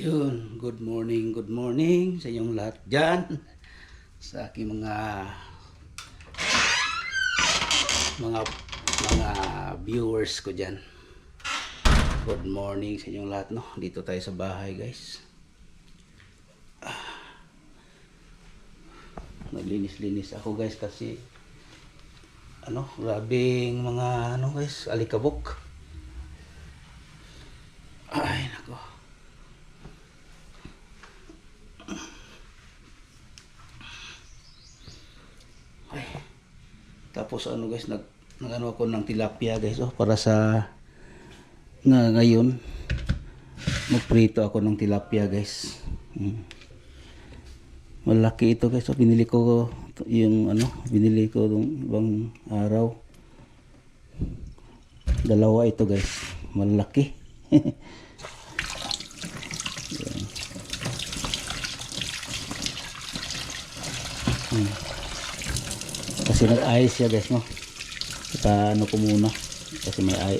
Yun, good morning sa inyong lahat dyan. Sa aking mga mga viewers ko dyan. Good morning sa inyong lahat, no. Dito tayo sa bahay, guys. Naglinis-linis ako, guys, kasi grabing mga guys, alikabok. Ay, nako. Ay. Tapos guys, nag ako ng tilapia, guys, para sa ngayon magprito ako ng tilapia, guys. Malaki ito, guys. Binili ko nung ibang araw. Dalawa ito, guys. Malaki. Kasi nag-ayos siya, guys, no. Ko muna kasi may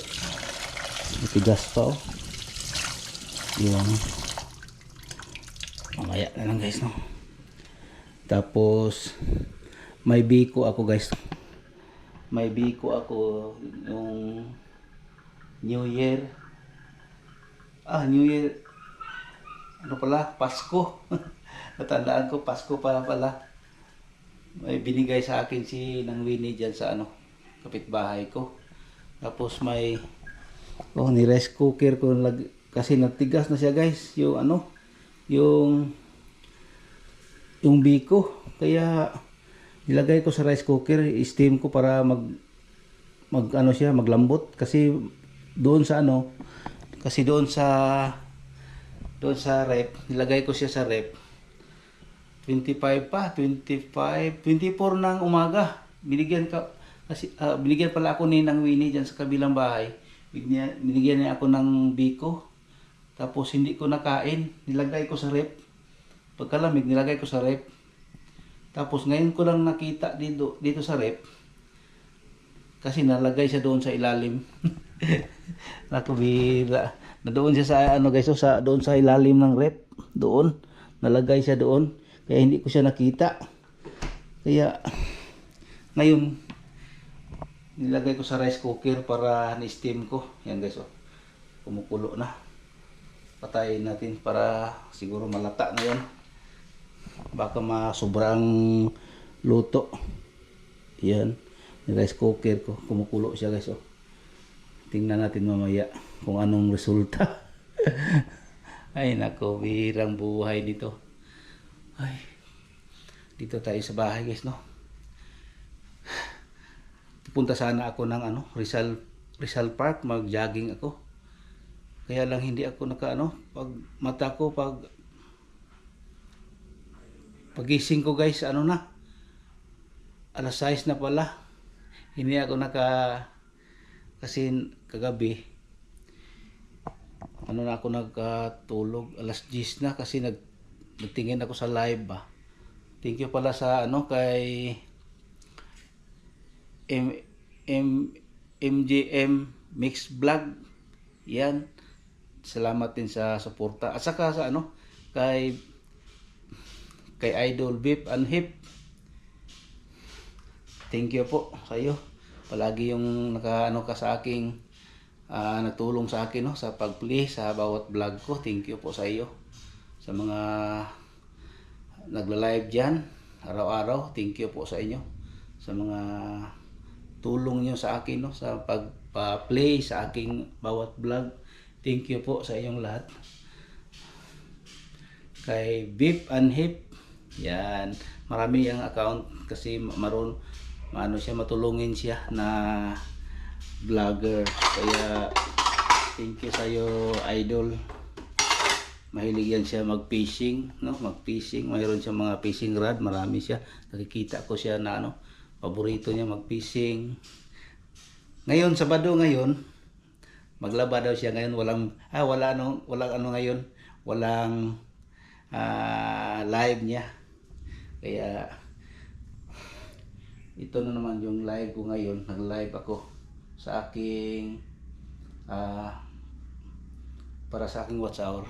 tigas pa, Yun. Mamaya na lang, guys, no. Tapos may biko ako, guys. May biko ako yung New Year. New Year. Pasko. Natandaan ko, Pasko pala. May binigay sa akin si Nang Winnie dyan sa kapitbahay ko. Tapos may ni rice cooker ko kasi natigas na siya, guys, yung biko, kaya nilagay ko sa rice cooker, steam ko para maglambot, kasi doon sa rep, nilagay ko siya sa rep 24 ng umaga. Binigyan pala ako ni Nang Winnie dyan sa kabilang bahay. Binigyan niya ako ng biko. Tapos hindi ko nakain. Nilagay ko sa rep. Pagkalamig, nilagay ko sa rep. Tapos ngayon ko lang nakita dito sa rep. Kasi nalagay siya doon sa ilalim. Nakubira. Na doon siya sa guys, doon sa ilalim ng rep. Doon. Nalagay siya doon. Kaya hindi ko siya nakita. Kaya ngayon nilagay ko sa rice cooker para ni-steam ko. Yan, guys, kumukulo na. Patayin natin para siguro malata na yan. Baka sobrang luto. Yan. Yung rice cooker ko, kumukulo siya, guys, Tingnan natin mamaya kung anong resulta. Ay nako, birang buhay dito. Ay, dito tayo sa bahay, guys, no. Pupunta sana ako ng Rizal Park, mag-jogging ako. Kaya lang hindi ako pag mata ko, pagising ko, guys, alas 6 na pala. Hindi ako kasi kagabi ako nagkatulog, alas 10 na, kasi nagtingin ako sa live ba. Thank you pala sa kay MGM Mix Vlog. Yan. Salamat din sa suporta. At saka sa kay Idol Beef and Hip. Thank you po sa iyo. Palagi yung ka sa aking natulong sa akin, sa pag-play sa bawat vlog ko. Thank you po sa iyo. Sa mga nagla-live dyan araw-araw, thank you po sa inyo. Sa mga tulong nyo sa akin, sa pag-play sa aking bawat vlog. Thank you po sa inyong lahat. Kay Beef and Hip, yan, marami ang account kasi matulungin siya na vlogger. Kaya thank you sa iyo, idol. Mahilig yan siya mag-fishing, mag-fishing. Mayroon siya mga fishing rod, marami siya. Nakikita ko siya na paborito niya mag-fishing. Ngayon, Sabado ngayon, maglaba daw siya ngayon. Walang live niya. Kaya ito na naman yung live ko ngayon. Nag-live ako sa aking para sa aking watch hour.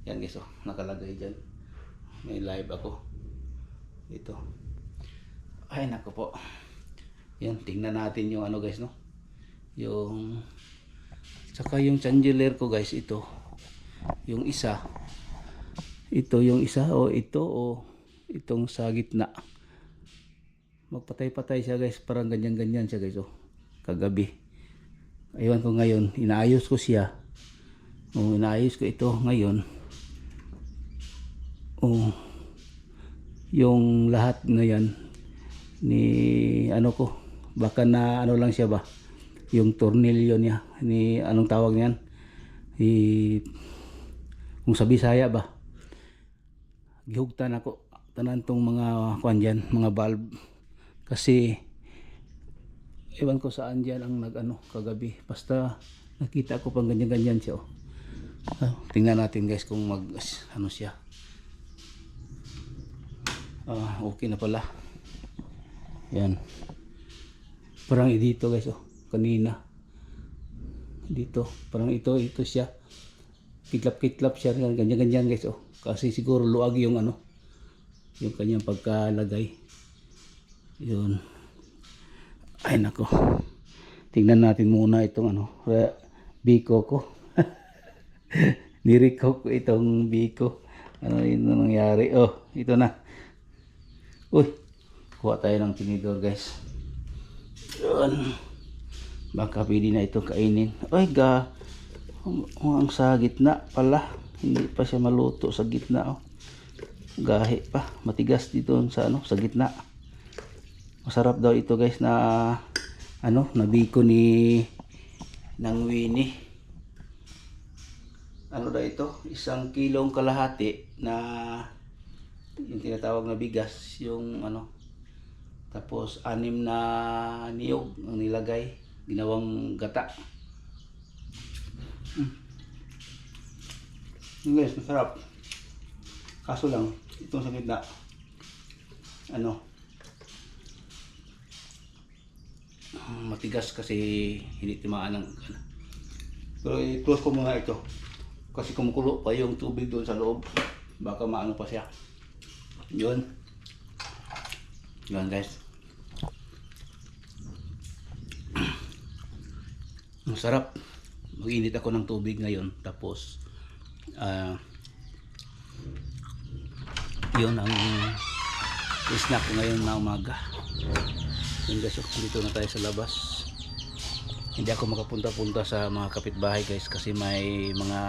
Yan guys, oh, nakalagay dyan. May live ako. Ito. Ay, nako po. Yan, tingnan natin yung ano guys, no? Yung, saka yung chandelier ko guys, ito. Yung isa. Ito yung isa, o ito, o itong sa gitna. Magpatay-patay siya guys, parang ganyan-ganyan siya guys, oh. Kagabi. Aywan ko ngayon, inaayos ko siya. O, inaayos ko ito ngayon. O, yung lahat na yan ni ano ko, baka na ano lang siya ba, yung tornilyo niya ni anong tawag niyan, kung sa Bisaya ba, gihugtan ako tanan tong mga kuan dyan, mga valve, kasi ewan ko saan dyan ang nag ano kagabi, basta nakita ko pang ganyan-ganyan siya, oh. Tingnan natin guys kung mag ano siya. Okay na pala. Yan. Parang dito guys, oh, kanina. Dito, parang ito siya. Kitlap-kitlap siya, ganyan-ganyan guys, oh. Kasi siguro luag yung ano, yung kanyang pagkalagay. Yun. Ay nako. Tingnan natin muna itong ano, biko ko. Niriko ko itong biko. Ano yun na nangyari? Oh, ito na. Uy, kuha tayo ng tinidor guys. Yun. Baka pwede na ito kainin. Ay ang sa gitna pala. Hindi pa siya maluto sa gitna, oh. Gahi pa. Matigas dito sa ano, sa gitna. Masarap daw ito guys na ano, na biko ni ng Winnie. Ano daw ito? 1 kilong kalahati na yung tinatawag na bigas, yung ano, tapos 6 na niyog ang nilagay, ginawang gata. Guys, masarap. Kaso lang itong sa gitna ano, matigas kasi hindi timaan ng ano. Pero i-close ko muna ito kasi kumukulo pa yung tubig doon sa loob, baka maano pa siya. Yun guys, masarap. Mag-init ako ng tubig ngayon, tapos yun ang snack ko ngayon na umaga. Yun guys, dito na tayo sa labas. Hindi ako makapunta-punta sa mga kapitbahay guys, kasi may mga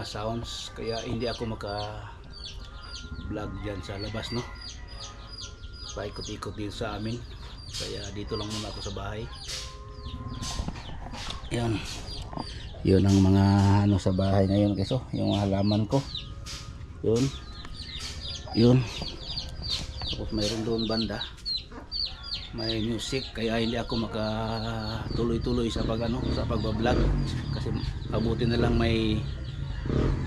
sounds, kaya hindi ako maka vlog dyan sa labas, no. Paikot-ikot dito sa amin, kaya dito lang muna ako sa bahay. Yun ang mga ano sa bahay ngayon guys, oh, yung halaman ko. Yun. Tapos mayroon doon banda, may music, kaya hindi ako makatuloy-tuloy sa pagbablog, kasi abuti na lang may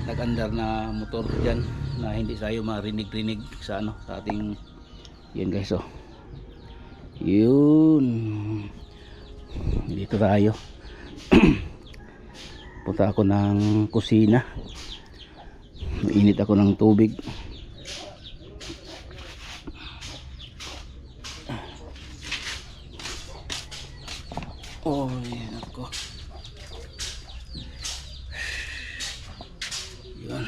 nag-andar na motor dyan na hindi tayo marinig-rinig sa ano, sa ating yun guys, oh. Yun, dito tayo. Punta ako ng kusina, mainit ako ng tubig. Oh, yan ako. Yun.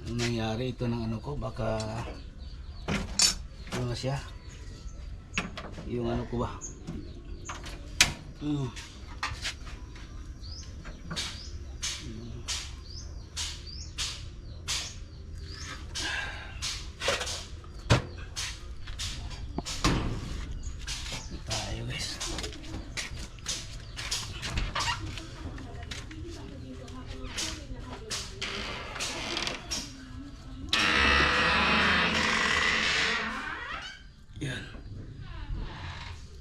Anong nangyari ito ng ano ko? Baka ano na siya? Yung ano ko ba? Tayo guys. Yan.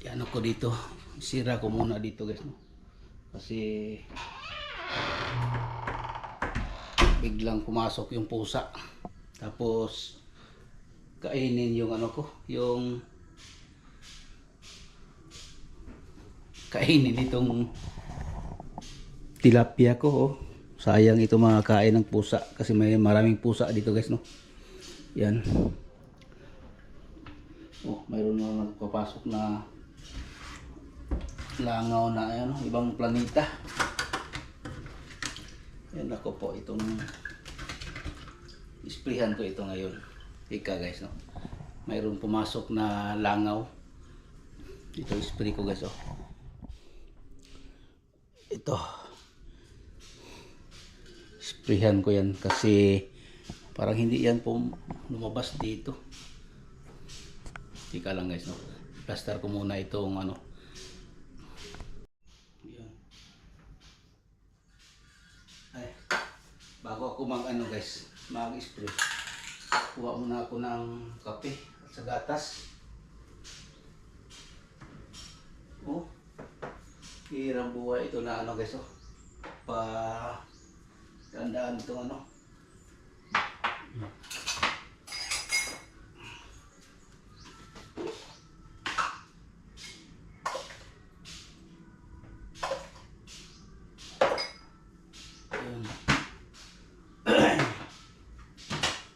Yan ako dito. Sira ko muna dito guys, no? Kasi biglang pumasok yung pusa. Tapos kainin yung ano ko, yung kainin itong tilapia ko. Oh. Sayang ito mga kain ng pusa kasi may maraming pusa dito guys, no. Yan. Oh, mayroon na nagpapasok na langaw na ano, ibang planeta. Yan ako po itong isprihan ko ito ngayon. Ika guys, no. Mayroon pumasok na langaw. Ito spray ko guys, oh. Ito. Sprayhan ko yan kasi parang hindi yan po lumabas dito. Tika lang guys, no. Plaster ko muna itong ano. Yan. Ay, bago ako mag ano guys, mag-spray. Kuha muna ako ng kape at sa gatas. Oh. Hirang buhay ito na ano guys, oh. Tandaan itong ano.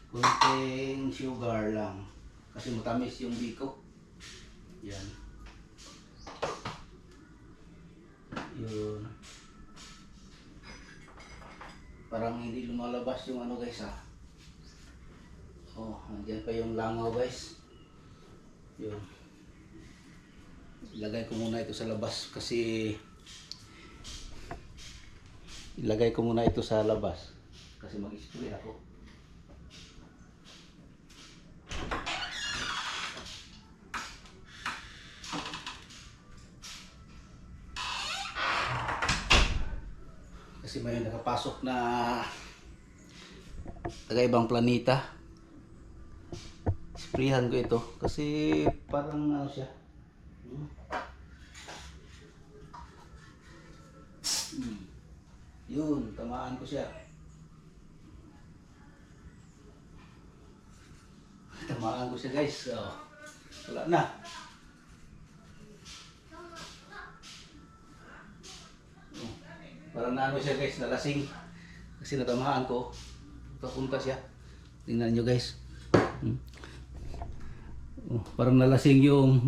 Kunting sugar lang kasi matamis yung biko. Yan. Yun. Parang hindi lumalabas yung ano guys, ha. Oh, nandiyan pa yung langaw guys. Yun. Ilagay ko muna ito sa labas kasi mag-spray ako. Kasi may nakapasok na taga-ibang planeta. Sprayhan ko ito kasi parang ano siya. Yun, tamaan ko siya. Tamaan ko siya guys. Oh, wala na. Parang naano siya guys, nalasing. Kasi natamaan ko. Papunta siya. Tingnan nyo guys. Oh, parang nalasing yung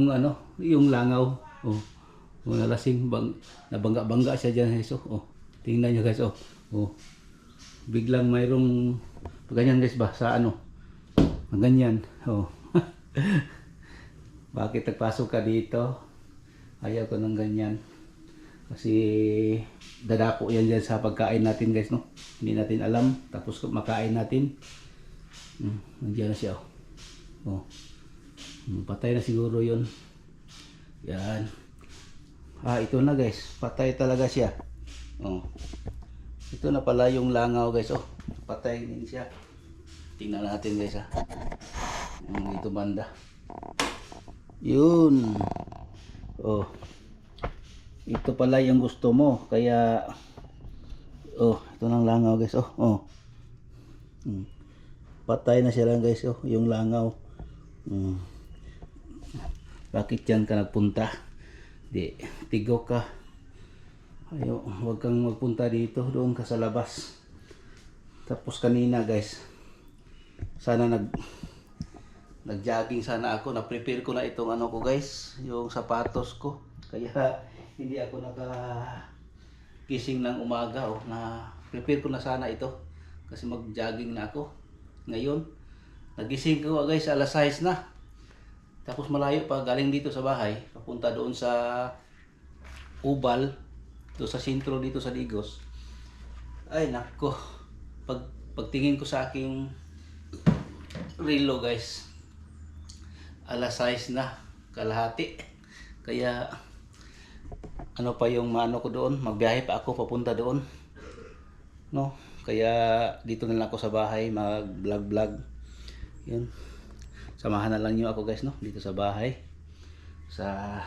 ano, yung langaw. Oh, nalasing, nabangga-bangga siya dyan guys. Oh, tingnan nyo guys. Oh, biglang mayroong ganyan guys ba sa ano? Ganyan. Oh. Bakit nagpasok ka dito? Ayaw ko ng ganyan. Kasi dadako yan dyan sa pagkain natin guys, no. Hindi natin alam. Tapos makain natin. Nandiyan na siya. Oh. Patay na siguro yun. Yan. Ito na guys. Patay talaga siya. Oh. Ito na pala yung langaw guys. Oh. Patay din siya. Tingnan natin guys, ha. Ito banda. Yun. Oh. Ito pala yung gusto mo. Kaya ito nang langaw guys. Patay na siya lang guys. Yung langaw. Bakit yan ka nagpunta? Tigo ka. Huwag kang magpunta dito. Doon ka sa labas. Tapos kanina guys, sana nag-jogging sana ako. Na-prepare ko na itong ano ko guys, yung sapatos ko. Kaya hindi ako naka-gising ng umaga. Na-prepare ko na sana ito kasi mag-jogging na ako. Ngayon, nagising ko guys alas 6 na. Tapos malayo pa galing dito sa bahay, papunta doon sa Ubal, doon sa sentro dito sa Digos. Ay nako, pagtingin ko sa aking relo guys, alas 6 na, kalahati. Kaya ano pa yung maano ko doon, magbiyahe pa ako papunta doon, no. Kaya dito na lang ako sa bahay mag-vlog. Yun, samahan na lang niyo ako guys, no, dito sa bahay sa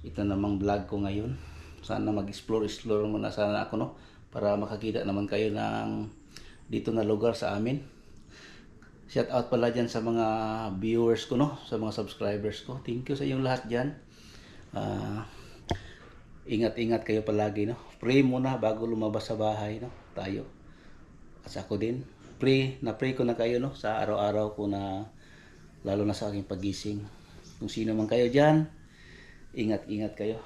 ito namang vlog ko ngayon. Sana mag-explore muna sana ako, no, para makakita naman kayo ng dito na lugar sa amin. Shout out pala dyan sa mga viewers ko, no? Sa mga subscribers ko. Thank you sa inyong lahat dyan. Ah, ingat-ingat kayo palagi, no? Pray muna bago lumabas sa bahay, no? Tayo. At ako din. Pray ko na kayo, no? Sa araw-araw ko na, lalo na sa aking pagising. Kung sino man kayo dyan, ingat-ingat kayo.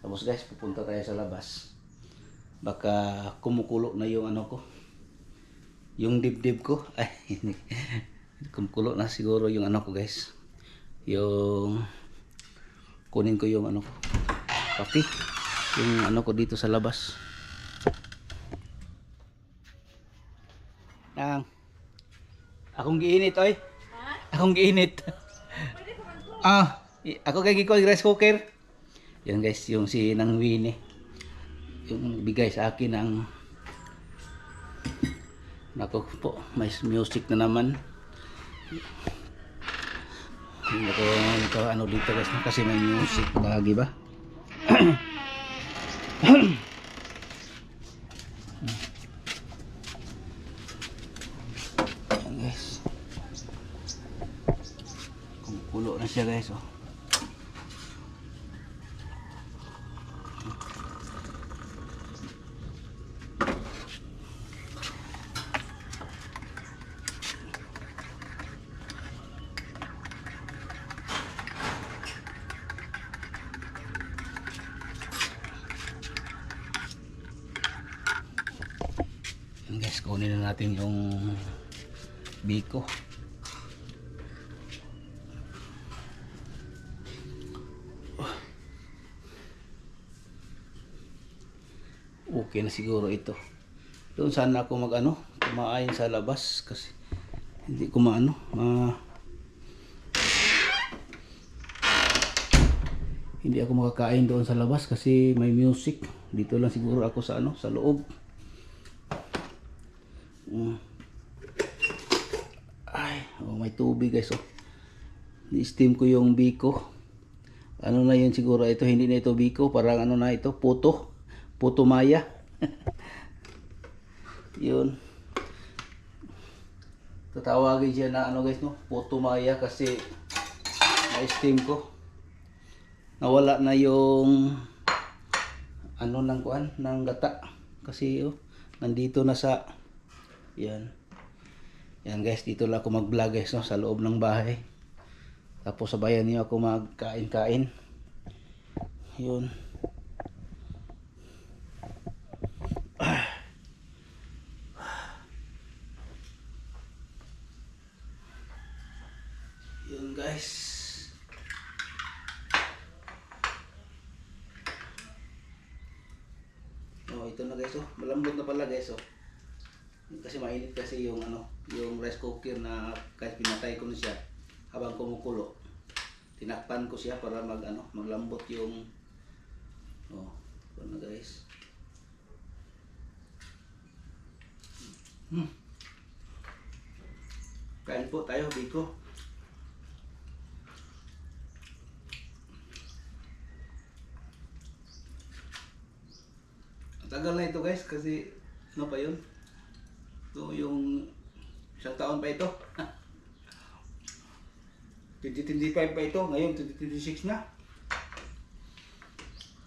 Tapos guys, pupunta tayo sa labas. Baka kumukulo na yung ano ko. Yung dibdib ko. Ay, kumukulo na siguro yung ano ko guys. Yung kunin ko yung ano ko. Kape. Yung ano ko dito sa labas. Nang. Akong giinit oy. Akong giinit. Ako kay giko rice cooker. Yan guys, yung si Nang Winnie. Yung bigay sa akin ng nako po, may music na naman. Ito ano dito guys, kasi may music lagi ba? Yan guys. Kumukulo na siya guys, oh. Guys, kunin na natin yung biko. Okay na siguro ito. Doon sana ako kumain sa labas kasi hindi ko hindi ako makakain doon sa labas kasi may music. Dito lang siguro ako sa sa loob. Ay, may tubig guys, oh. Ni-steam ko yung biko. Ano na yun siguro ito, hindi na ito biko, parang ano na ito, puto maya. Yun. Tatawagin siya na guys, no, puto maya kasi na-steam ko. Nawala na yung ng gata kasi nandito na sa yan. Yan guys, dito lang ako mag-vlog guys, no, sa loob ng bahay. Tapos sabayan niyo ako magkain-kain. Yun. Yun guys. Ito na guys, malambot na pala guys, kasi mainit kasi yung yung rice cooker na kahit pinatay ko na siya habang kumukulo. Tinakpan ko siya para maglambot yung ito na guys. Kain po tayo, biko. Tagal na ito guys kasi pa yun? Ito yung isang taon pa ito. 2025 pa ito, ngayon 2026 na.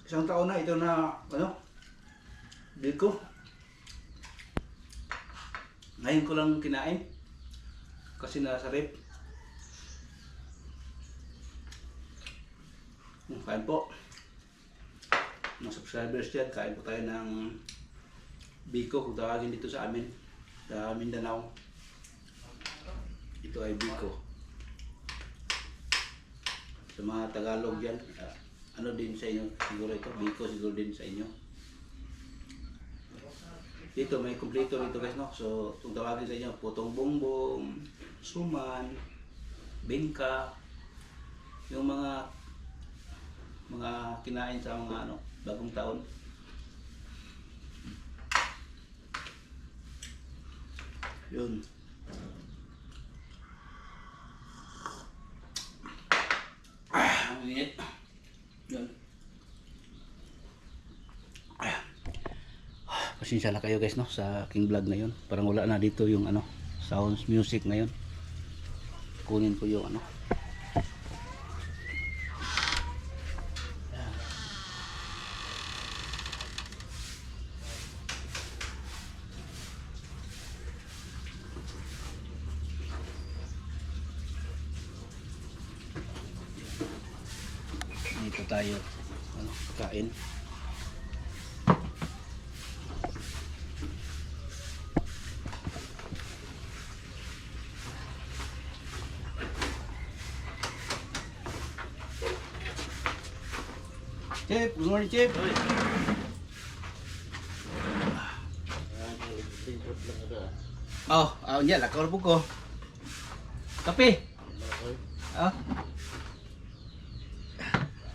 Isang taon na ito na biko. Ngayon ko lang kinain kasi nasa rep. Kain po. Mga subscribers dyan, kain po tayo ng biko, kung tawagin dito sa amin, sa Mindanao. Ito ay biko. Sa mga Tagalog dyan, din sa inyo, siguro ito, biko siguro din sa inyo. Dito may kumpleto dito guys, no? So kung tawagin sa inyo, putong bongbong, suman, bingka, yung mga kinain sa mga bagong taon. Yun. Ang init. Yun. Pasensya na kayo guys, no, sa aking vlog na yun. Parang wala na dito yung sounds music ngayon. Kunin ko yung ano. Dito tayo ano, kain. Chip, good morning, Chip. Oh, niya, lakor po ko. Kape. Oh.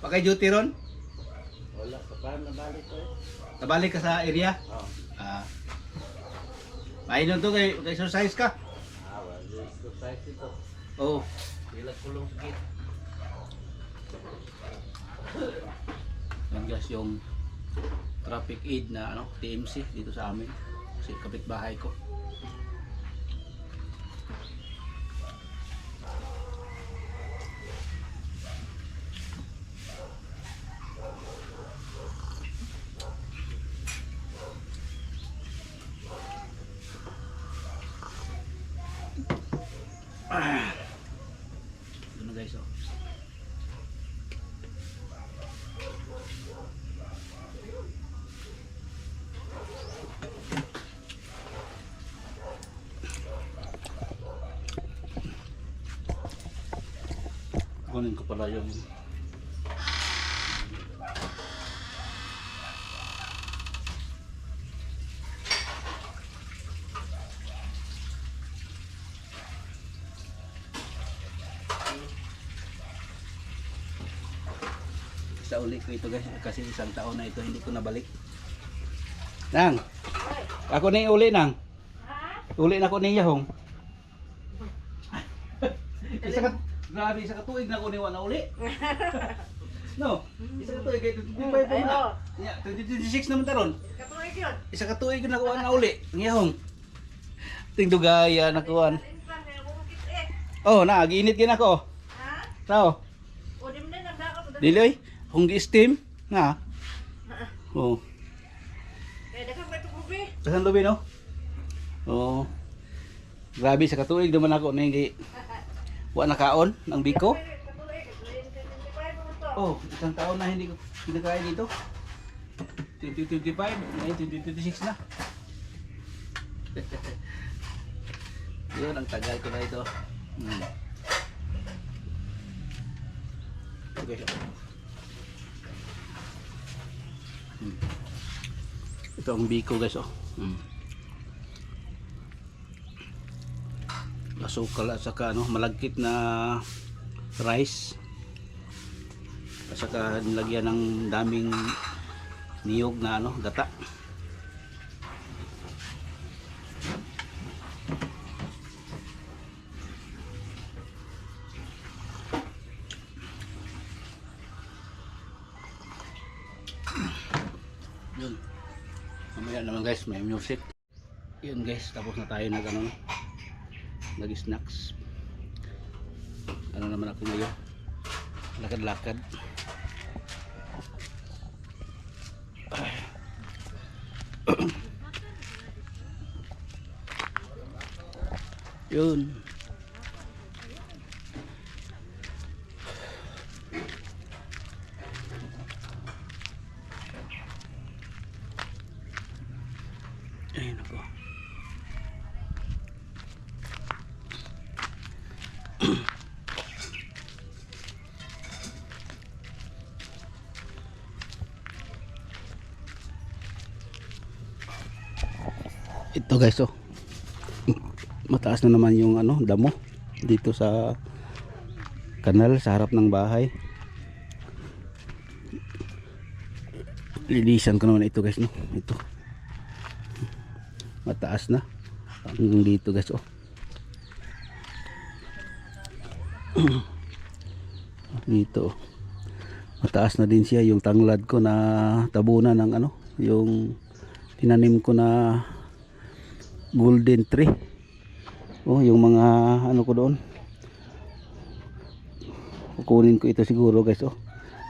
Pakay duty ron? Wala, paano nabalik ko eh? Nabalik ka sa area? Oo. Mainon to kay exercise ka? Wala, exercise ito. Oo. Sila kulong sakit. Yan guys yung traffic aid na ano, TMC dito sa amin. Kasi kapitbahay ko. Ito na guys, oh. Kunin ko pala yung sa uli ko ito guys, kasi isang taon na ito hindi ko nabalik. Nang, ako na yung uli nang. Uli na ko niya hong. Grabe, isa ka tuig na ko niwa na uli. No, isa ka tuig, 25 pa na. 2026 naman taron. Katuig yun. Isa ka tuig na kuha na uli. Niya hong. Tingdugaya na kuhan. Oh, na, giinit gina ko. Ha? Sao? O, di mo na nagdaka po. Diloy, kung gi-steam, nga. Oh. Kaya dakan ba ito kubi? Kasan lubi no? Oh. Grabe sa katuig naman ako na hindi wa nakaon ng biko. Katuig. 25 mo to. Oh, isang taon na hindi ko kinakain dito. 2025, ngayon 2026 na. Yun, ang tagal ko na ito. Okay. Ito ang biko guys, oh. Asukal at saka ano, malagkit na rice. At saka nilagyan ng daming niyog na ano, gata. Yun. Mamaya naman guys, may music. Yun guys, tapos na tayo nag ano, nag snacks. Ano naman ako ngayon, lakad-lakad. Yun. Ayun ako. Ito guys, oh. Mataas na naman yung ano, damo dito sa kanal sa harap ng bahay. Linisan ko naman ito guys, no. Ito. Mataas na hanggang dito guys, oh. Dito, oh. Mataas na din siya yung tanglad ko na tabunan ng ano, yung tinanim ko na golden tree. Oh, yung mga ano ko doon. Kukunin ko ito siguro guys, oh,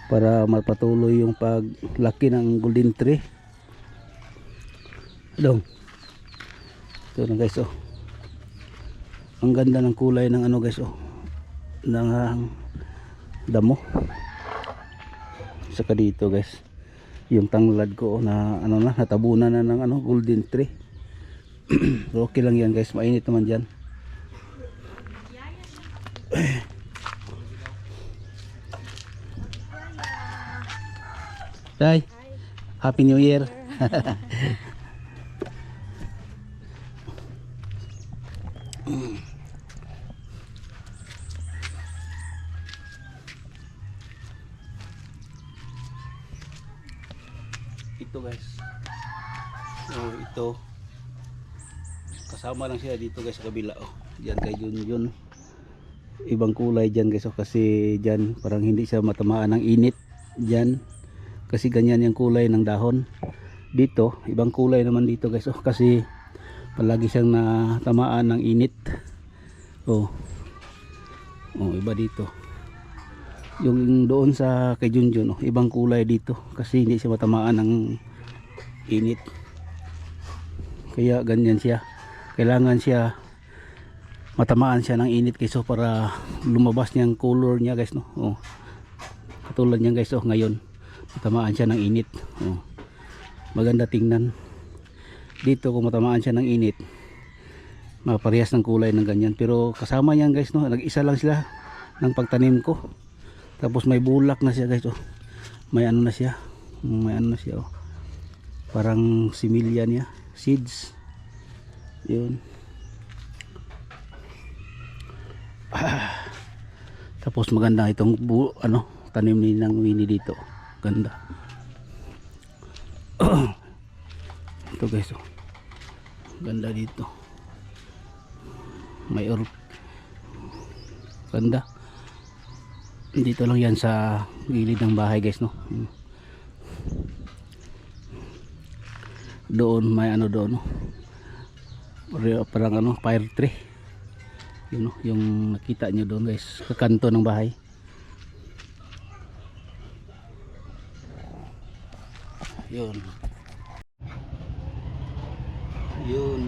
para mapatuloy yung paglaki ng golden tree. Dong. Ito na guys, oh. Ang ganda ng kulay ng ano guys, oh, ng damo. Saka dito guys, yung tanglad ko, oh, na ano na, natabunan na ng ano, golden tree. Okay lang yan guys, mainit naman dyan. Day, Happy New Year. Ito guys, so ito kasama lang siya dito guys sa kabila, oh. Diyan kay Junjun, ibang kulay dyan guys, oh, kasi dyan parang hindi siya matamaan ng init dyan, kasi ganyan yung kulay ng dahon. Dito ibang kulay naman dito guys, oh, kasi palagi siyang natamaan ng init. Oh, iba dito. Yung doon sa kay Junjun, oh, ibang kulay dito kasi hindi siya matamaan ng init. Kaya ganyan siya. Kailangan siya matamaan siya ng init guys, oh, para lumabas niyang color niya guys, no. Oh. Katulad niyan guys, oh, ngayon matamaan siya ng init. Oh. Maganda tingnan. Dito kung matamaan siya ng init, maparehas ng kulay ng ganyan. Pero kasama niyan guys, no, nag-isa lang sila ng pagtanim ko. Tapos may bulak na siya guys, oh. May ano na siya. May ano na siya, oh. Parang similya niya, seeds. 'Yun. Tapos maganda itong ano, tanim ni ng Winnie dito. Ganda. Ito guys, oh. Ganda dito. May ganda. Dito lang yan sa gilid ng bahay guys, no. Doon may ano doon, no. Parang ano, fire tree. Yun, no, yung nakita nyo doon guys, kakanto ng bahay. Yun. Yun.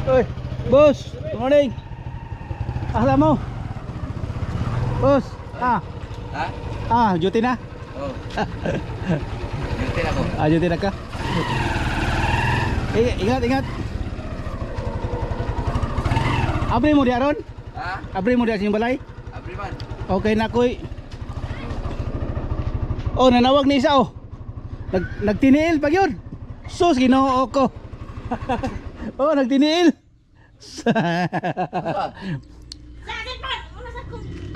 Oy, boss, good morning. Asa mo? Boss, Ha? duty na? Oh. Duty na ko. Duty na ka? Ingat, ingat. Abri mo diaron? Ha? Abri mo diaron yung balay? Abri man. Okay na koy. Oh, nanawag ni isa, oh. Nagtiniil pag yun. Sus, ginoo ko. Oh, nagtiniil.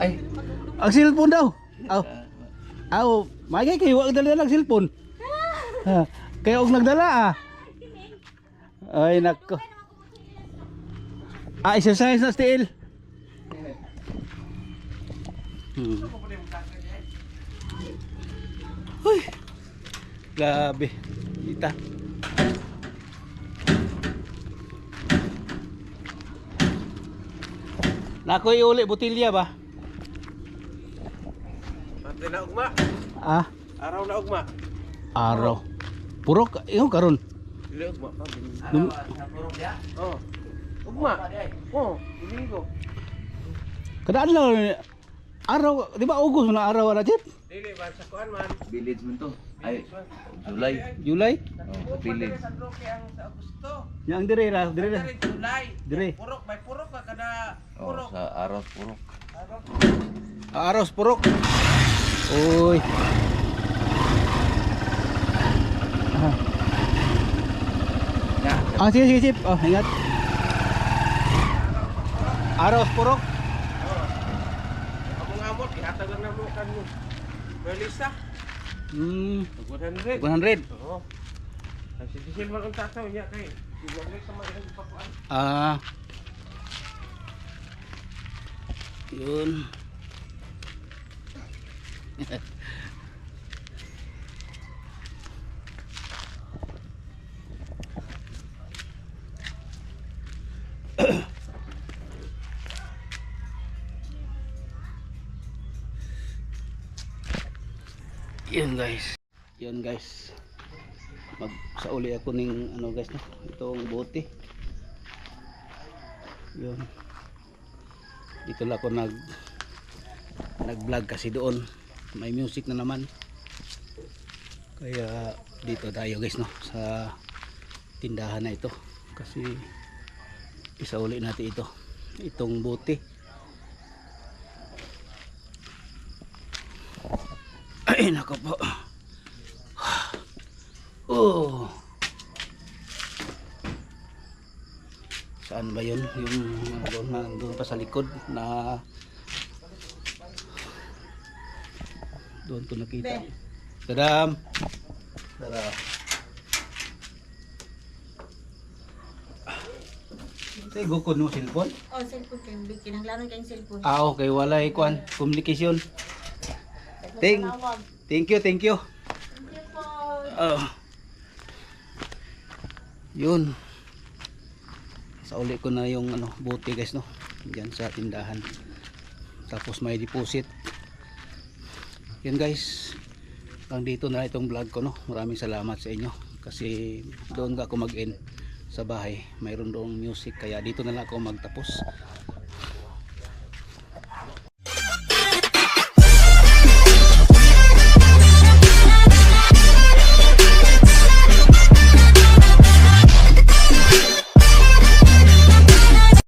Ay. Ang cellphone daw. Magay kayo wag dala ng cellphone. Kaya og nagdala, ah. Ay nako. Exercise na still. Uy. Grabe. Kita. Nakoy uli botilya ba? Pati na ugma. Araw na ugma. Araw. Purok, yung karon. Dili ugma pa. Araw sa purok dia? Oh. Ugma. Oh, linggo. Kadaan lang araw, di ba August na araw na jet? Dili ba sa kuan man? Village man to. Ay, July. July? Oh, village. Sa Roque ang sa Agosto. Yang dire ra, dire ra. July. Dire. Purok, may purok ka kada Oh, purok. sa Aros purok. Aros purok. Uy. Ya. Sige, sige, sige. Oh, ingat. Aros purok. Among amot ihatag lang namo kan mo. Belisa. 100. 100. Oo. Kasi disil man ang tataw niya kay Silogay sa mga ilang papuan. Yun. Yun guys. Yun guys. Magsauli ako ning ano guys no. Itong bote. Yun. Dito lang ako nag-vlog kasi doon may music na naman. Kaya dito tayo guys no sa tindahan na ito kasi isauli natin itong bote. Ay nako po. Oh. Saan ba yun? Yung doon pa sa likod na doon ko nakita. Tadam. Tara. Say gukod mo cellphone? Oh, cellphone kayo. Kinanglanon kayong cellphone. Ah, okay, wala ikuan communication. Thank you. Thank you po. Yun. Sauli ko na yung ano, bote guys no. Diyan sa tindahan. Tapos may deposit. Yun guys. Hanggang dito na itong vlog ko no. Maraming salamat sa inyo kasi doon ako mag-end sa bahay. Mayroon doong music kaya dito na lang ako magtapos.